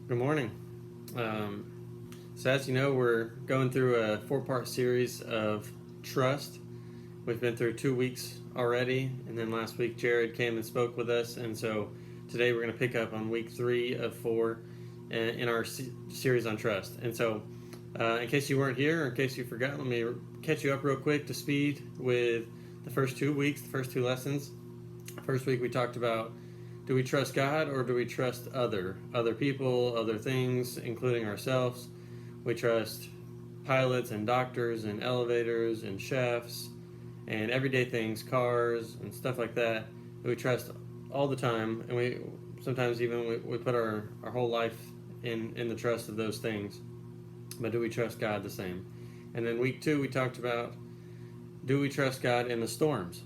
Good morning. Um, so, as you know, we're going through a four-part series of trust. We've been through 2 weeks already, and then last week Jared came and spoke with us, and so today we're going to pick up on week 3 of 4 in our series on trust. And so, in case you weren't here, or in case you forgot, let me catch you up real quick to speed with the first 2 weeks, the first two lessons. First week we talked about, do we trust God or do we trust other people, other things, including ourselves? We trust pilots and doctors and elevators and chefs and everyday things, cars and stuff like that. We trust all the time, and we sometimes even we put our whole life in the trust of those things. But do we trust God the same? And then week 2 we talked about, do we trust God in the storms?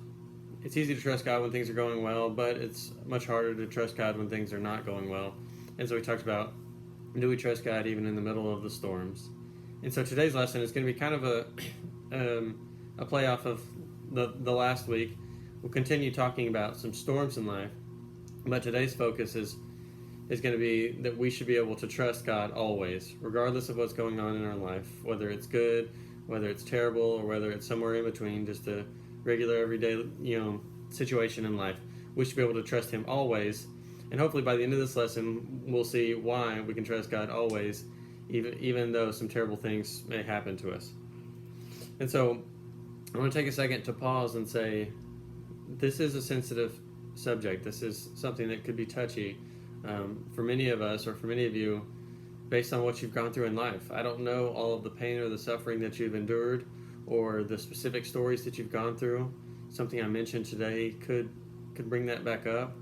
It's easy to trust God when things are going well, but it's much harder to trust God when things are not going well. And so we talked about, do we trust God even in the middle of the storms? And so today's lesson is going to be kind of a play off of the last week. We'll continue talking about some storms in life, but today's focus is going to be that we should be able to trust God always, regardless of what's going on in our life, whether it's good, whether it's terrible, or whether it's somewhere in between, just a regular everyday situation in life. We should be able to trust Him always, and hopefully by the end of this lesson we'll see why we can trust God always, even though some terrible things may happen to us. And so I want to take a second to pause and say, this is a sensitive subject. This is something that could be touchy for many of us, or for many of you, based on what you've gone through in life. I don't know all of the pain or the suffering that you've endured, or the specific stories that you've gone through. Something I mentioned today could bring that back up,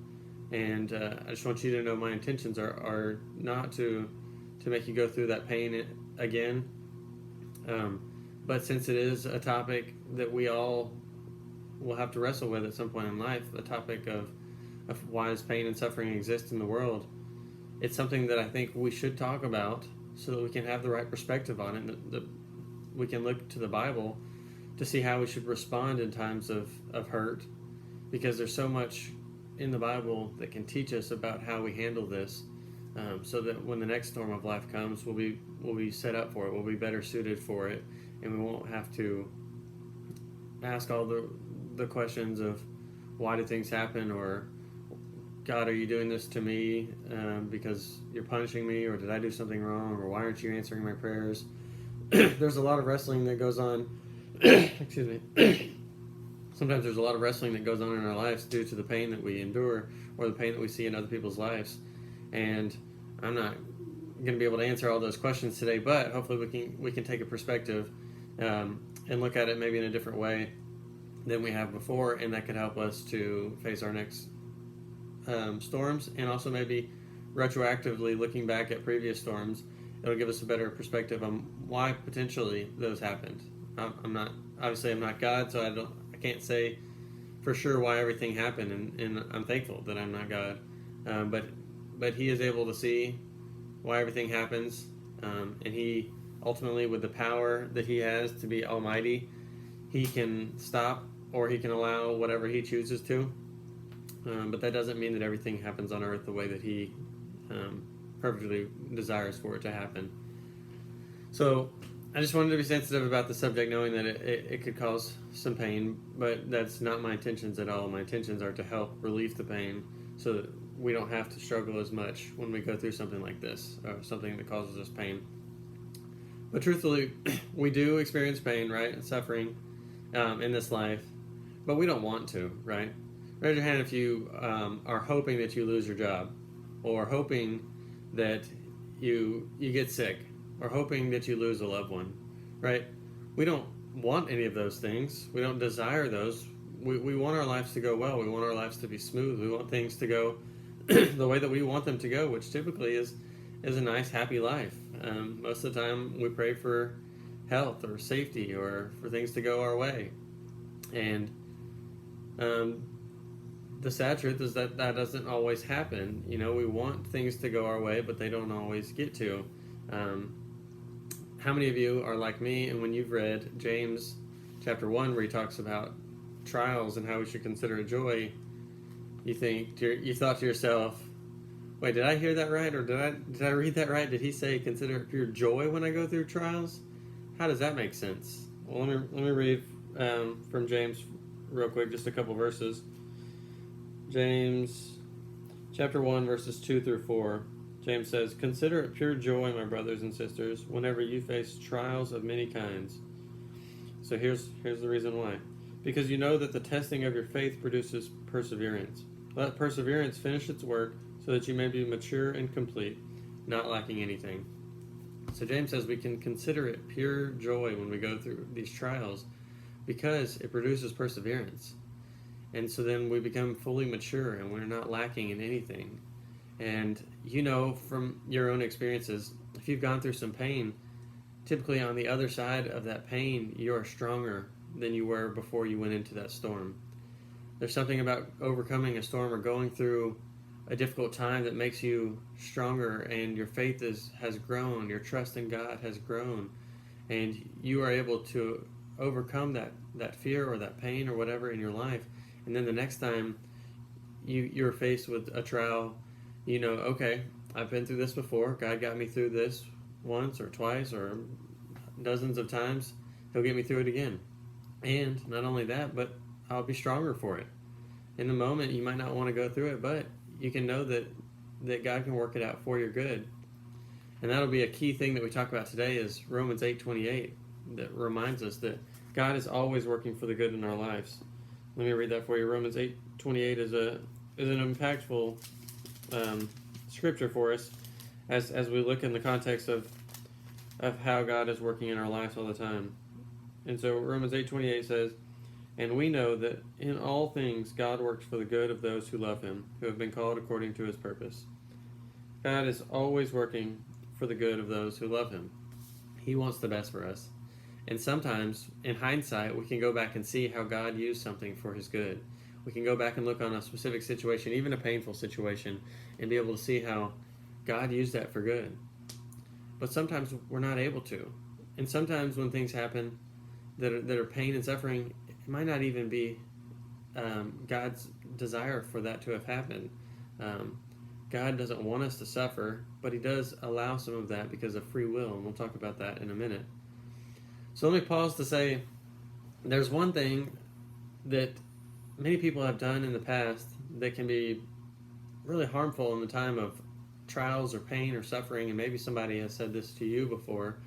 and I just want you to know my intentions are not to make you go through that pain again. But since it is a topic that we all will have to wrestle with at some point in life, the topic of why does pain and suffering exist in the world, it's something that I think we should talk about so that we can have the right perspective on it. We can look to the Bible to see how we should respond in times of hurt, because there's so much in the Bible that can teach us about how we handle this, so that when the next storm of life comes, we'll be set up for it, we'll be better suited for it, and we won't have to ask all the questions of why do things happen, or God, are you doing this to me because you're punishing me, or did I do something wrong, or why aren't you answering my prayers? There's a lot of wrestling that goes on. Excuse me. Sometimes there's a lot of wrestling that goes on in our lives due to the pain that we endure, or the pain that we see in other people's lives. And I'm not going to be able to answer all those questions today, but hopefully we can take a perspective and look at it maybe in a different way than we have before, and that could help us to face our next storms, and also maybe retroactively looking back at previous storms, it'll give us a better perspective on why potentially those happened. I'm not God, so I can't say for sure why everything happened, and I'm thankful that I'm not God. But He is able to see why everything happens, and He ultimately, with the power that He has to be Almighty, He can stop or He can allow whatever He chooses to. But that doesn't mean that everything happens on earth the way that He perfectly desires for it to happen. So I just wanted to be sensitive about the subject, knowing that it could cause some pain, but that's not my intentions at all. My intentions are to help relieve the pain so that we don't have to struggle as much when we go through something like this, or something that causes us pain. But truthfully, we do experience pain, right, and suffering in this life, but we don't want to, right? Raise your hand if you are hoping that you lose your job, or hoping that you get sick, or hoping that you lose a loved one, right? We don't want any of those things. We don't desire those. We want our lives to go well. We want our lives to be smooth. We want things to go the way that we want them to go, which typically is a nice, happy life. Most of the time we pray for health or safety, or for things to go our way. And the sad truth is that doesn't always happen. We want things to go our way, but they don't always get to. How many of you are like me, and when you've read James chapter 1, where he talks about trials and how we should consider it joy, you thought to yourself, Wait, did I hear that right, or did I read that right? Did he say consider it pure joy when I go through trials? How does that make sense? Well, let me read from James real quick, just a couple verses. James chapter 1, verses 2 through 4. James says, "Consider it pure joy, my brothers and sisters, whenever you face trials of many kinds." So here's the reason why. Because you know that the testing of your faith produces perseverance. Let perseverance finish its work, so that you may be mature and complete, not lacking anything. So James says we can consider it pure joy when we go through these trials because it produces perseverance. And so then we become fully mature and we're not lacking in anything. And you know from your own experiences, if you've gone through some pain, typically on the other side of that pain, you are stronger than you were before you went into that storm. There's something about overcoming a storm or going through a difficult time that makes you stronger, and your faith has grown, your trust in God has grown, and you are able to overcome that fear or that pain or whatever in your life. And then the next time you're faced with a trial, you know, okay, I've been through this before. God got me through this once or twice or dozens of times. He'll get me through it again. And not only that, but I'll be stronger for it. In the moment, you might not want to go through it, but you can know that God can work it out for your good. And that'll be a key thing that we talk about today is Romans 8:28, that reminds us that God is always working for the good in our lives. Let me read that for you. Romans 8:28 is an impactful scripture for us as we look in the context of how God is working in our lives all the time. And so Romans 8:28 says, "And we know that in all things God works for the good of those who love him, who have been called according to his purpose." God is always working for the good of those who love him. He wants the best for us. And sometimes, in hindsight, we can go back and see how God used something for his good. We can go back and look on a specific situation, even a painful situation, and be able to see how God used that for good. But sometimes we're not able to. And sometimes when things happen that are pain and suffering, it might not even be God's desire for that to have happened. God doesn't want us to suffer, but he does allow some of that because of free will, and we'll talk about that in a minute. So let me pause to say there's one thing that many people have done in the past that can be really harmful in the time of trials or pain or suffering, and maybe somebody has said this to you before.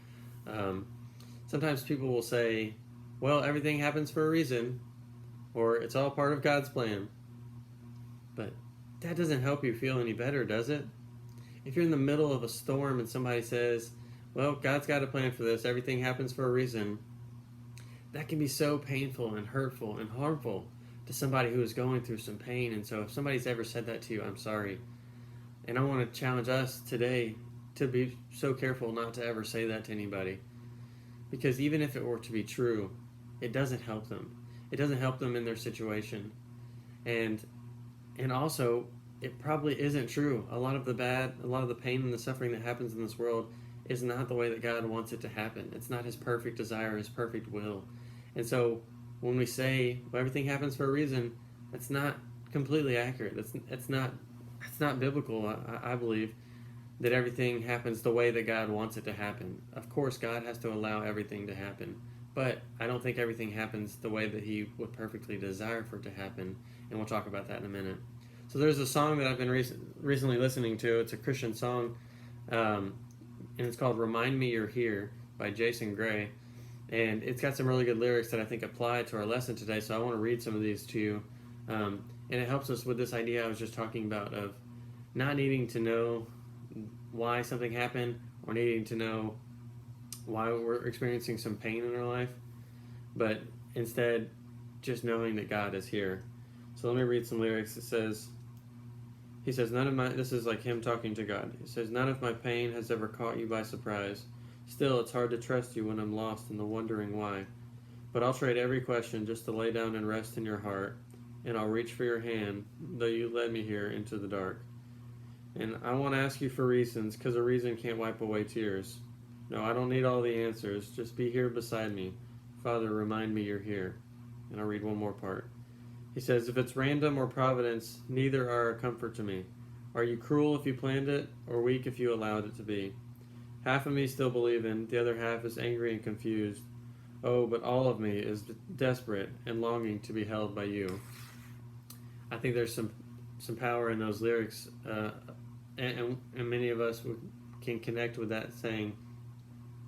Sometimes people will say, well, everything happens for a reason, or it's all part of God's plan. But that doesn't help you feel any better, does it? If you're in the middle of a storm and somebody says, well, God's got a plan for this, everything happens for a reason, that can be so painful and hurtful and harmful to somebody who is going through some pain. And so if somebody's ever said that to you, I'm sorry. And I want to challenge us today to be so careful not to ever say that to anybody. Because even if it were to be true, it doesn't help them. It doesn't help them in their situation. And also, it probably isn't true. A lot of the pain and the suffering that happens in this world is not the way that God wants it to happen. It's not his perfect desire, his perfect will. And so when we say, well, everything happens for a reason, that's not completely accurate. It's not biblical, I believe, that everything happens the way that God wants it to happen. Of course, God has to allow everything to happen, but I don't think everything happens the way that he would perfectly desire for it to happen, and we'll talk about that in a minute. So there's a song that I've been recently listening to. It's a Christian song, and it's called "Remind Me You're Here" by Jason Gray, and it's got some really good lyrics that I think apply to our lesson today, so I want to read some of these to you, and it helps us with this idea I was just talking about of not needing to know why something happened or needing to know why we're experiencing some pain in our life, but instead just knowing that God is here. So let me read some lyrics. He says, this is like him talking to God. He says, "None of my pain has ever caught you by surprise. Still, it's hard to trust you when I'm lost in the wondering why. But I'll trade every question just to lay down and rest in your heart, and I'll reach for your hand, though you led me here into the dark. And I won't ask you for reasons, because a reason can't wipe away tears. No, I don't need all the answers. Just be here beside me. Father, remind me you're here." And I'll read one more part. He says, "If it's random or providence, neither are a comfort to me. Are you cruel if you planned it, or weak if you allowed it to be? Half of me still believing, the other half is angry and confused. Oh, but all of me is desperate and longing to be held by you. I think there's some power in those lyrics, and many of us can connect with that saying,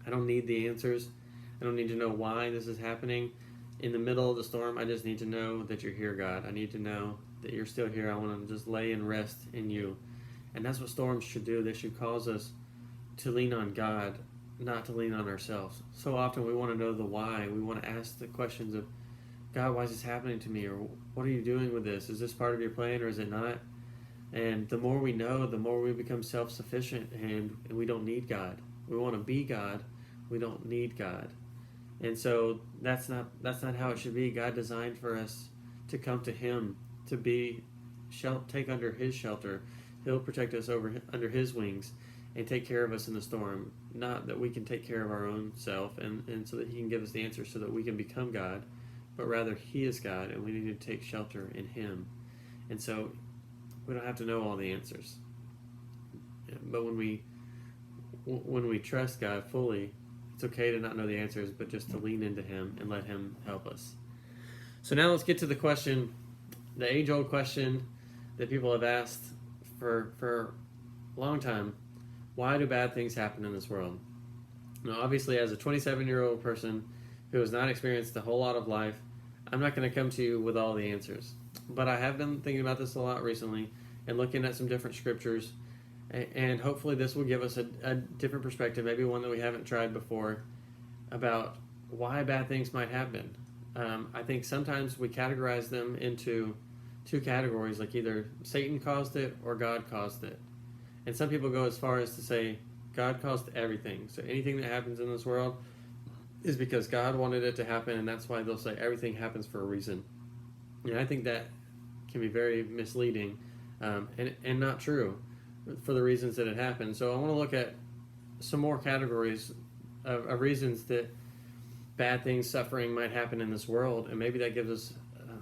I don't need the answers. I don't need to know why this is happening. In the middle of the storm, I just need to know that you're here, God. I need to know that you're still here. I want to just lay and rest in you. And that's what storms should do. They should cause us to lean on God, not to lean on ourselves. So often we want to know the why. We want to ask the questions of, God, why is this happening to me? Or what are you doing with this? Is this part of your plan or is it not? And the more we know, the more we become self-sufficient, and we don't need God. We want to be God. We don't need God. And so that's not how it should be. God designed for us to come to Him, to be take under His shelter. He'll protect us under His wings and take care of us in the storm. Not that we can take care of our own self and so that He can give us the answers so that we can become God, but rather He is God and we need to take shelter in Him. And so we don't have to know all the answers. But when we trust God fully, it's okay to not know the answers, but just to lean into Him and let Him help us. So now let's get to the question, the age-old question that people have asked for a long time. Why do bad things happen in this world? Now, obviously, as a 27-year-old person who has not experienced a whole lot of life, I'm not going to come to you with all the answers. But I have been thinking about this a lot recently and looking at some different scriptures. And hopefully this will give us a different perspective, maybe one that we haven't tried before, about why bad things might happen. I think sometimes we categorize them into two categories, like either Satan caused it or God caused it. And some people go as far as to say God caused everything. So anything that happens in this world is because God wanted it to happen, and that's why they'll say everything happens for a reason. And I think that can be very misleading and not true for the reasons that it happened. So I want to look at some more categories of reasons that bad things, suffering might happen in this world, and maybe that gives us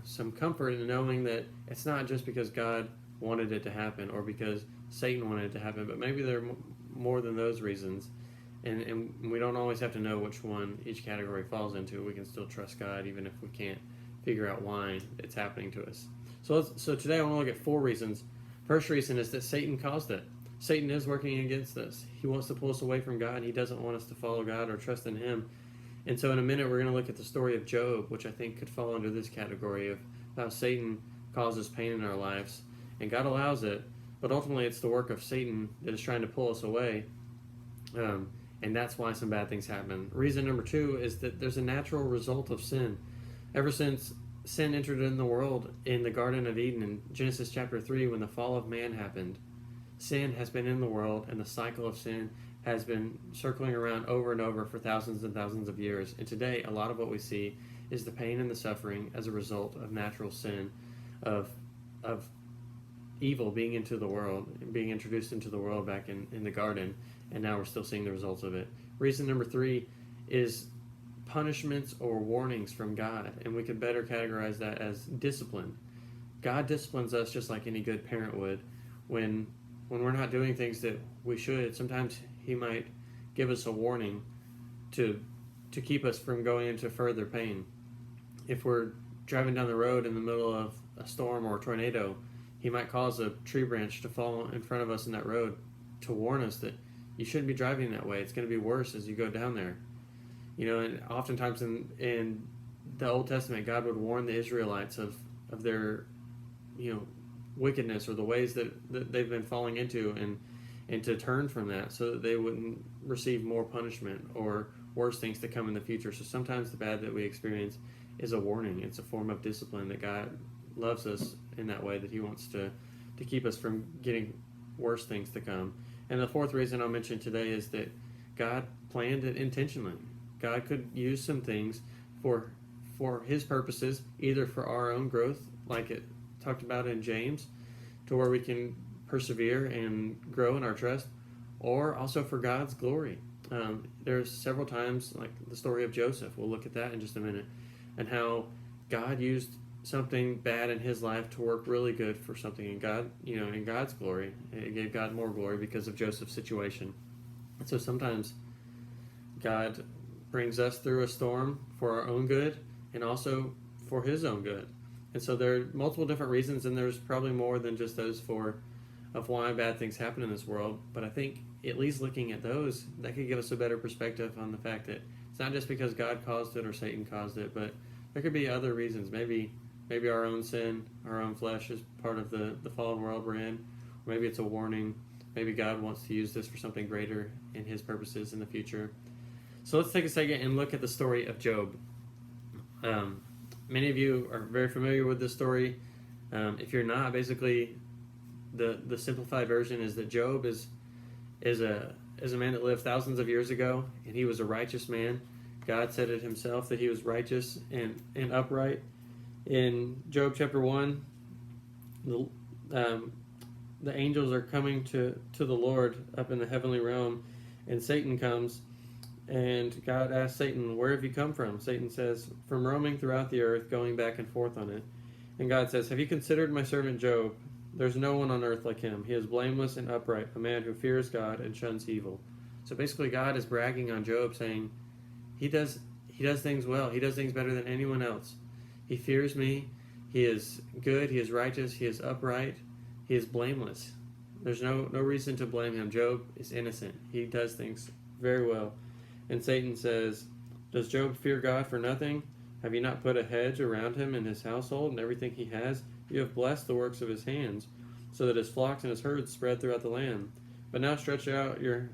some comfort in knowing that it's not just because God wanted it to happen or because Satan wanted it to happen, but maybe there are more than those reasons, and we don't always have to know which one each category falls into. We can still trust God even if we can't figure out why it's happening to us. So today I want to look at 4 reasons. First reason is that Satan caused it. Satan is working against us. He wants to pull us away from God. He doesn't want us to follow God or trust in Him. And so in a minute we're going to look at the story of Job, which I think could fall under this category of how Satan causes pain in our lives. And God allows it, but ultimately it's the work of Satan that is trying to pull us away. And that's why some bad things happen. Reason number 2 is that there's a natural result of sin. Ever since sin entered in the world in the Garden of Eden in Genesis chapter 3, when the fall of man happened, sin has been in the world, and the cycle of sin has been circling around over and over for thousands and thousands of years. And today, a lot of what we see is the pain and the suffering as a result of natural sin, of evil being into the world, being introduced into the world back in the garden, and now we're still seeing the results of it. Reason number 3 is punishments or warnings from God, and we could better categorize that as discipline. God disciplines us just like any good parent would. When we're not doing things that we should, sometimes He might give us a warning to keep us from going into further pain. If we're driving down the road in the middle of a storm or a tornado, He might cause a tree branch to fall in front of us in that road to warn us that you shouldn't be driving that way. It's going to be worse as you go down there. And oftentimes in the Old Testament, God would warn the Israelites of their, wickedness or the ways that they've been falling into, and to turn from that so that they wouldn't receive more punishment or worse things to come in the future. So sometimes the bad that we experience is a warning. It's a form of discipline that God loves us in that way, that He wants to keep us from getting worse things to come. And the 4th reason I'll mention today is that God planned it intentionally. God could use some things for His purposes, either for our own growth, like it talked about in James, to where we can persevere and grow in our trust, or also for God's glory. There's several times, like the story of Joseph, we'll look at that in just a minute, and how God used something bad in his life to work really good for something in God, in God's glory. It gave God more glory because of Joseph's situation. And so sometimes God brings us through a storm for our own good and also for his own good. And so there are multiple different reasons, and there's probably more than just those of why bad things happen in this world. But I think at least looking at those, that could give us a better perspective on the fact that it's not just because God caused it or Satan caused it, but there could be other reasons. Maybe our own sin, our own flesh is part of the fallen world we're in. Or maybe it's a warning. Maybe God wants to use this for something greater in his purposes in the future. So let's take a second and look at the story of Job. Many of you are very familiar with this story. If you're not, basically the simplified version is that Job is a man that lived thousands of years ago, and he was a righteous man. God said it himself that he was righteous and upright. In Job chapter 1, the angels are coming to the Lord up in the heavenly realm, and Satan comes, and God asks Satan, "Where have you come from?" Satan says, "From roaming throughout the earth, going back and forth on it." And God says, "Have you considered my servant Job? There's no one on earth like him. He is blameless and upright, a man who fears God and shuns evil." So basically God is bragging on Job, saying he does things well. He does things better than anyone else. He fears me. He is good. He is righteous. He is upright. He is blameless. There's no reason to blame him. Job is innocent. He does things very well. And Satan says, "Does Job fear God for nothing? Have you not put a hedge around him and his household and everything he has? You have blessed the works of his hands, so that his flocks and his herds spread throughout the land. But now stretch out your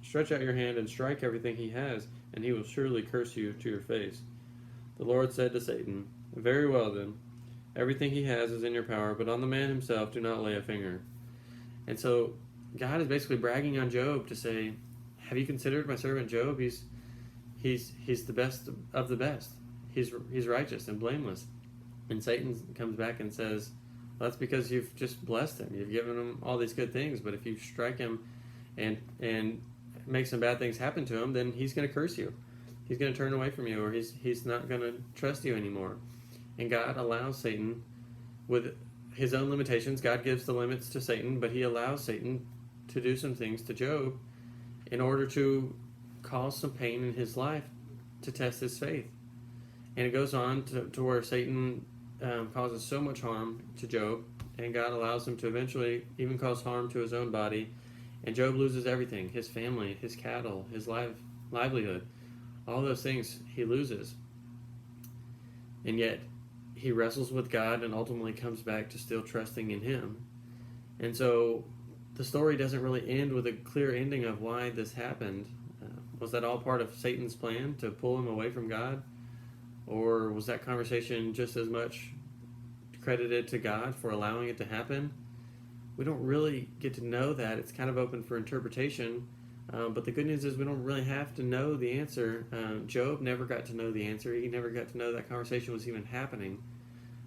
hand and strike everything he has, and he will surely curse you to your face." The Lord said to Satan, "Very well then, everything he has is in your power, but on the man himself do not lay a finger." And so God is basically bragging on Job to say, "Have you considered my servant Job? He's the best of the best. He's righteous and blameless." And Satan comes back and says, "Well, that's because you've just blessed him. You've given him all these good things. But if you strike him and make some bad things happen to him, then he's going to curse you. He's going to turn away from you, or he's not going to trust you anymore." And God allows Satan, with his own limitations. God gives the limits to Satan, but he allows Satan to do some things to Job in order to cause some pain in his life to test his faith. And it goes on to where Satan causes so much harm to Job, and God allows him to eventually even cause harm to his own body. And Job loses everything: his family, his cattle, his livelihood. All those things he loses. And yet he wrestles with God and ultimately comes back to still trusting in him. And so the story doesn't really end with a clear ending of why this happened. Was that all part of Satan's plan to pull him away from God? Or was that conversation just as much credited to God for allowing it to happen? We don't really get to know that. It's kind of open for interpretation. But the good news is we don't really have to know the answer. Job never got to know the answer. He never got to know that conversation was even happening.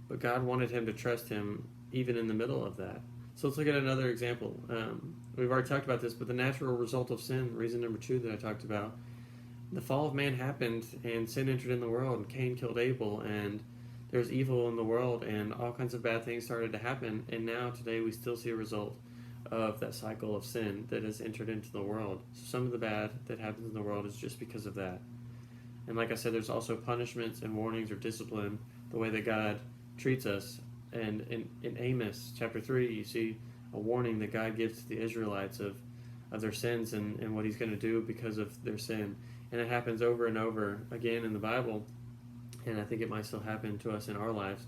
But God wanted him to trust him even in the middle of that. So let's look at another example. We've already talked about this, but the natural result of sin, reason number 2 that I talked about, the fall of man happened and sin entered in the world, and Cain killed Abel, and there's evil in the world, and all kinds of bad things started to happen. And now today we still see a result of that cycle of sin that has entered into the world. So some of the bad that happens in the world is just because of that. And like I said, there's also punishments and warnings or discipline, the way that God treats us. And in Amos chapter 3, you see a warning that God gives to the Israelites of their sins and what he's going to do because of their sin. And it happens over and over again in the Bible. And I think it might still happen to us in our lives,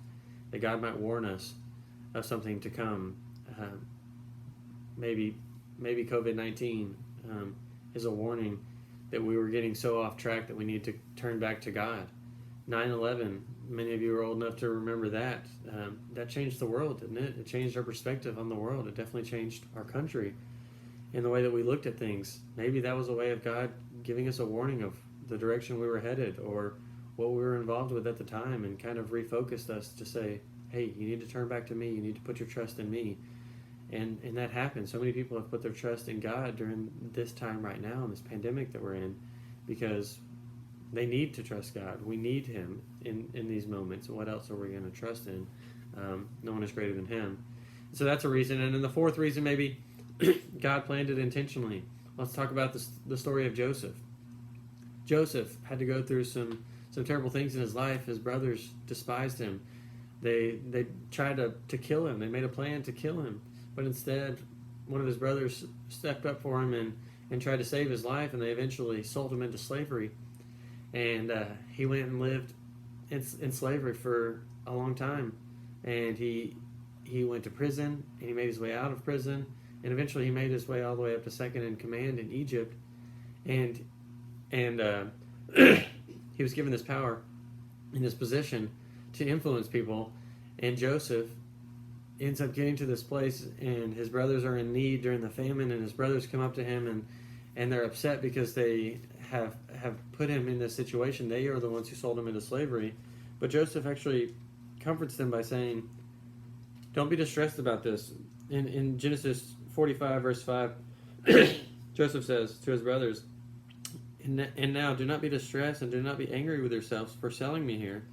that God might warn us of something to come. Maybe COVID-19 is a warning that we were getting so off track that we need to turn back to God. 9/11, many of you are old enough to remember that. That changed the world, didn't it? It changed our perspective on the world. It definitely changed our country and the way that we looked at things. Maybe that was a way of God giving us a warning of the direction we were headed or what we were involved with at the time, and kind of refocused us to say, hey, you need to turn back to me. You need to put your trust in me. And that happened. So many people have put their trust in God during this time right now, in this pandemic that we're in, because they need to trust God. We need Him in these moments. What else are we going to trust in? No one is greater than Him. So that's a reason. And then the fourth reason, maybe God planned it intentionally. Let's talk about the story of Joseph. Joseph had to go through some terrible things in his life. His brothers despised him. They tried to kill him. They made a plan to kill him. But instead, one of his brothers stepped up for him and tried to save his life, and they eventually sold him into slavery. And he went and lived in slavery for a long time. And he went to prison, and he made his way out of prison. And eventually he made his way all the way up to second in command in Egypt. And he was given this power and this position to influence people. And Joseph ends up getting to this place, and his brothers are in need during the famine, and his brothers come up to him, and they're upset because they have put him in this situation. They are the ones who sold him into slavery. But Joseph actually comforts them by saying, don't be distressed about this. In Genesis 45, verse 5, Joseph says to his brothers, and now do not be distressed and do not be angry with yourselves for selling me here,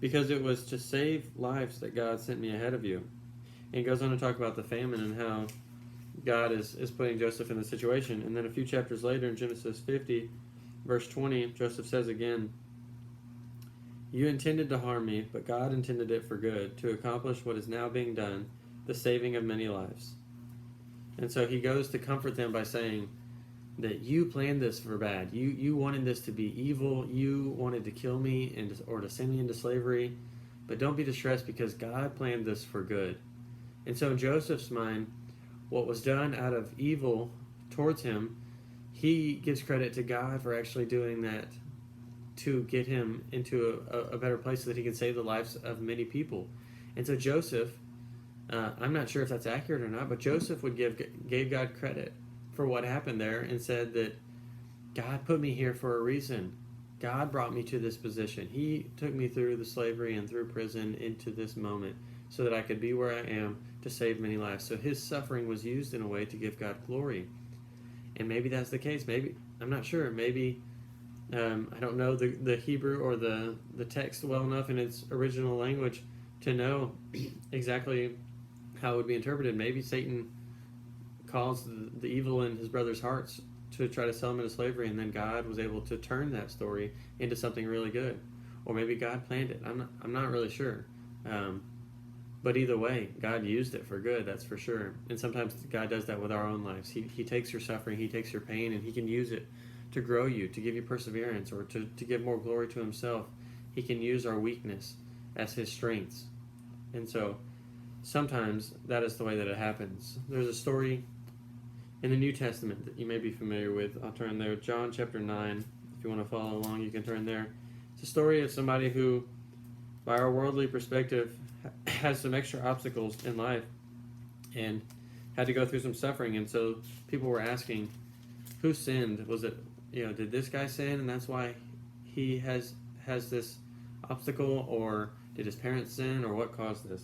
because it was to save lives that God sent me ahead of you. And he goes on to talk about the famine and how God is putting Joseph in the situation. And then a few chapters later in Genesis 50, verse 20, Joseph says again, you intended to harm me, but God intended it for good, to accomplish what is now being done, the saving of many lives. And so he goes to comfort them by saying that you planned this for bad. You wanted this to be evil. You wanted to kill me or to send me into slavery. But don't be distressed, because God planned this for good. And so in Joseph's mind, what was done out of evil towards him, he gives credit to God for actually doing that to get him into a better place so that he can save the lives of many people. And so Joseph, I'm not sure if that's accurate or not, but Joseph gave God credit for what happened there and said that God put me here for a reason. God brought me to this position. He took me through the slavery and through prison into this moment so that I could be where I am to save many lives. So his suffering was used in a way to give God glory. And maybe that's the case. Maybe, I'm not sure. Maybe, I don't know the Hebrew or the text well enough in its original language to know exactly how it would be interpreted. Maybe Satan caused the evil in his brothers' hearts to try to sell him into slavery, and then God was able to turn that story into something really good. Or maybe God planned it. I'm not really sure. But either way, God used it for good, that's for sure. And sometimes God does that with our own lives. He takes your suffering, He takes your pain, and He can use it to grow you, to give you perseverance, or to give more glory to Himself. He can use our weakness as His strengths. And so sometimes that is the way that it happens. There's a story in the New Testament that you may be familiar with. I'll turn there. John chapter 9. If you want to follow along, you can turn there. It's a story of somebody who, by our worldly perspective, has some extra obstacles in life and had to go through some suffering. And so people were asking, who sinned? Was it, did this guy sin and that's why he has this obstacle, or did his parents sin, or what caused this?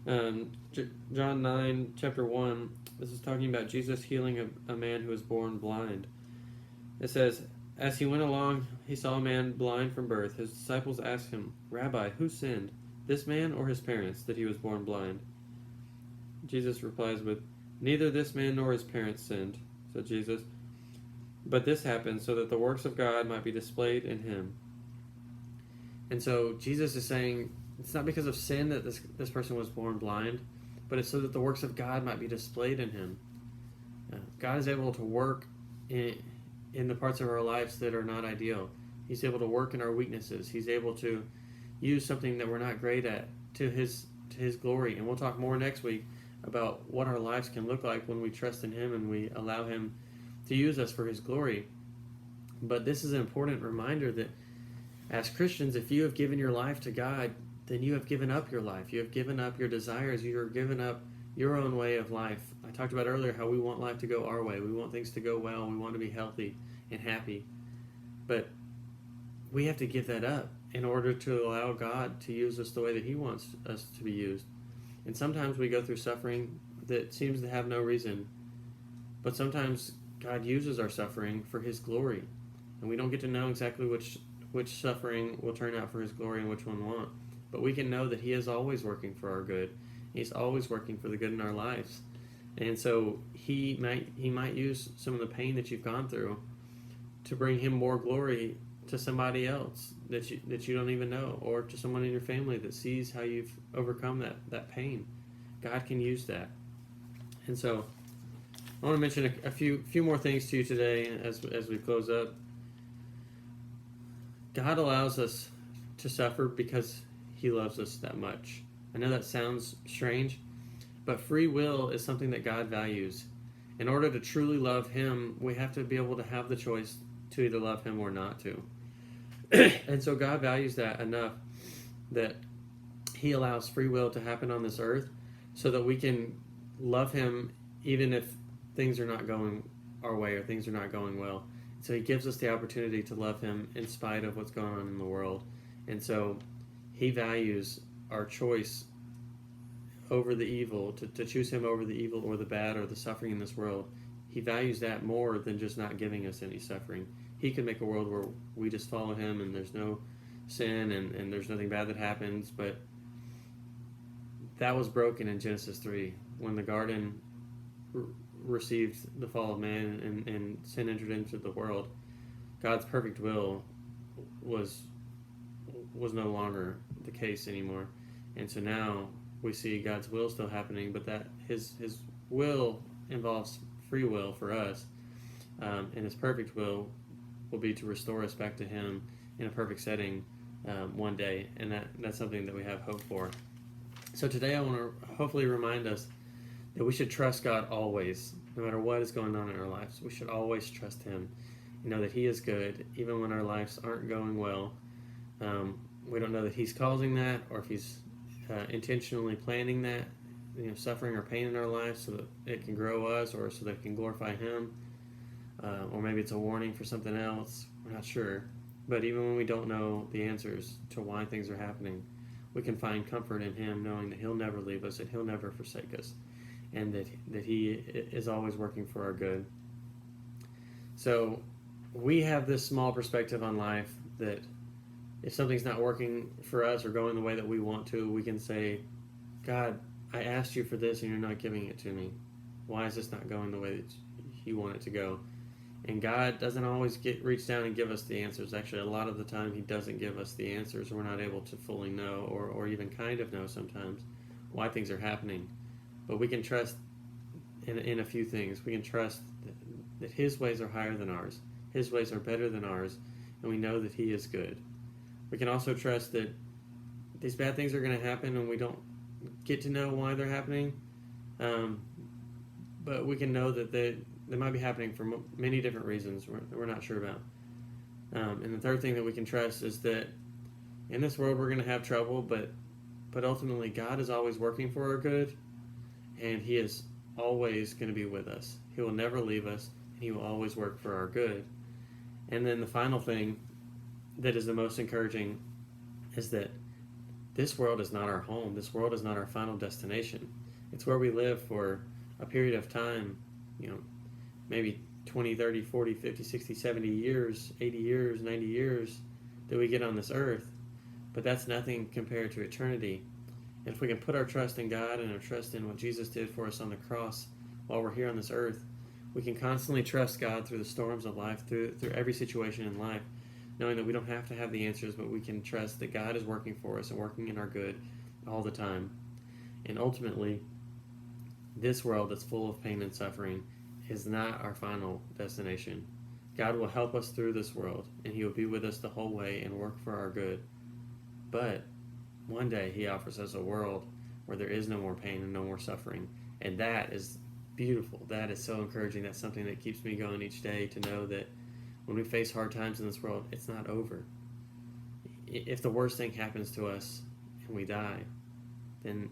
John 9, chapter 1, this is talking about Jesus healing a man who was born blind. It says, as he went along, he saw a man blind from birth. His disciples asked him, Rabbi, who sinned, this man or his parents, that he was born blind? Jesus replies with, neither this man nor his parents sinned, said Jesus, but this happened so that the works of God might be displayed in him. And so Jesus is saying, it's not because of sin that this person was born blind, but it's so that the works of God might be displayed in him. God is able to work in the parts of our lives that are not ideal. He's able to work in our weaknesses. He's able to use something that we're not great at to his glory. And we'll talk more next week about what our lives can look like when we trust in Him and we allow Him to use us for His glory. But this is an important reminder that as Christians, if you have given your life to God, then you have given up your life. You have given up your desires. You have given up your own way of life. I talked about earlier how we want life to go our way. We want things to go well. We want to be healthy and happy. But we have to give that up in order to allow God to use us the way that He wants us to be used. And sometimes we go through suffering that seems to have no reason. But sometimes God uses our suffering for His glory. And we don't get to know exactly which which suffering will turn out for his glory and which one won't. But we can know that he is always working for our good. He's always working for the good in our lives. And so he might use some of the pain that you've gone through to bring him more glory to somebody else that you don't even know, or to someone in your family that sees how you've overcome that pain. God can use that. And so I want to mention a few more things to you today as we close up. God allows us to suffer because he loves us that much. I know that sounds strange, but free will is something that God values. In order to truly love him, we have to be able to have the choice to either love him or not to. And so God values that enough that he allows free will to happen on this earth so that we can love him even if things are not going our way or things are not going well. So he gives us the opportunity to love him in spite of what's going on in the world. And so he values our choice over the evil, to choose him over the evil or the bad or the suffering in this world. He values that more than just not giving us any suffering. He could make a world where we just follow him and there's no sin and there's nothing bad that happens, but that was broken in Genesis 3 when the garden received the fall of man and sin entered into the world. God's perfect will was no longer the case anymore. And so now we see God's will still happening, but that his will involves free will for us, and his perfect will be to restore us back to him in a perfect setting one day, and that's something that we have hope for. So today I want to hopefully remind us that we should trust God always, no matter what is going on in our lives. We should always trust him, know that he is good even when our lives aren't going well. We don't know that he's causing that or if he's intentionally planning that, suffering or pain in our lives so that it can grow us or so that it can glorify him. Or maybe it's a warning for something else. We're not sure. But even when we don't know the answers to why things are happening, we can find comfort in him knowing that he'll never leave us and he'll never forsake us, and that he is always working for our good. So we have this small perspective on life that if something's not working for us or going the way that we want to, we can say, God, I asked you for this and you're not giving it to me. Why is this not going the way that you want it to go? And God doesn't always reach down and give us the answers. Actually, a lot of the time he doesn't give us the answers. We're not able to fully know or even kind of know sometimes why things are happening. But we can trust in a few things. We can trust that his ways are higher than ours. His ways are better than ours. And we know that he is good. We can also trust that these bad things are going to happen and we don't get to know why they're happening. But we can know that they might be happening for many different reasons we're not sure about. And the third thing that we can trust is that in this world we're going to have trouble, but ultimately God is always working for our good, and he is always going to be with us. He will never leave us, and he will always work for our good. And then the final thing that is the most encouraging is that this world is not our home. This world is not our final destination. It's where we live for a period of time, maybe 20, 30, 40, 50, 60, 70 years, 80 years, 90 years that we get on this earth. But that's nothing compared to eternity. And if we can put our trust in God and our trust in what Jesus did for us on the cross while we're here on this earth, we can constantly trust God through the storms of life, through every situation in life, knowing that we don't have to have the answers, but we can trust that God is working for us and working in our good all the time. And ultimately, this world that's full of pain and suffering is not our final destination. God will help us through this world, and he will be with us the whole way and work for our good. But one day he offers us a world where there is no more pain and no more suffering. And that is beautiful. That is so encouraging. That's something that keeps me going each day, to know that when we face hard times in this world, it's not over. If the worst thing happens to us and we die, then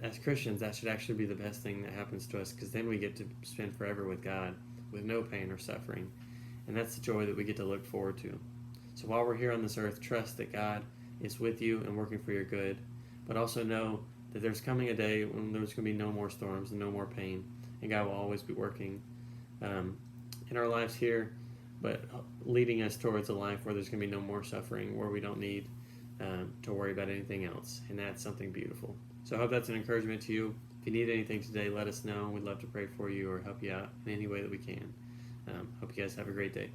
as Christians, that should actually be the best thing that happens to us, because then we get to spend forever with God with no pain or suffering. And that's the joy that we get to look forward to. So while we're here on this earth, trust that God is with you and working for your good, but also know that there's coming a day when there's going to be no more storms and no more pain, and God will always be working in our lives here. but leading us towards a life where there's going to be no more suffering, where we don't need to worry about anything else. And that's something beautiful. So I hope that's an encouragement to you. If you need anything today, let us know. We'd love to pray for you or help you out in any way that we can. Hope you guys have a great day.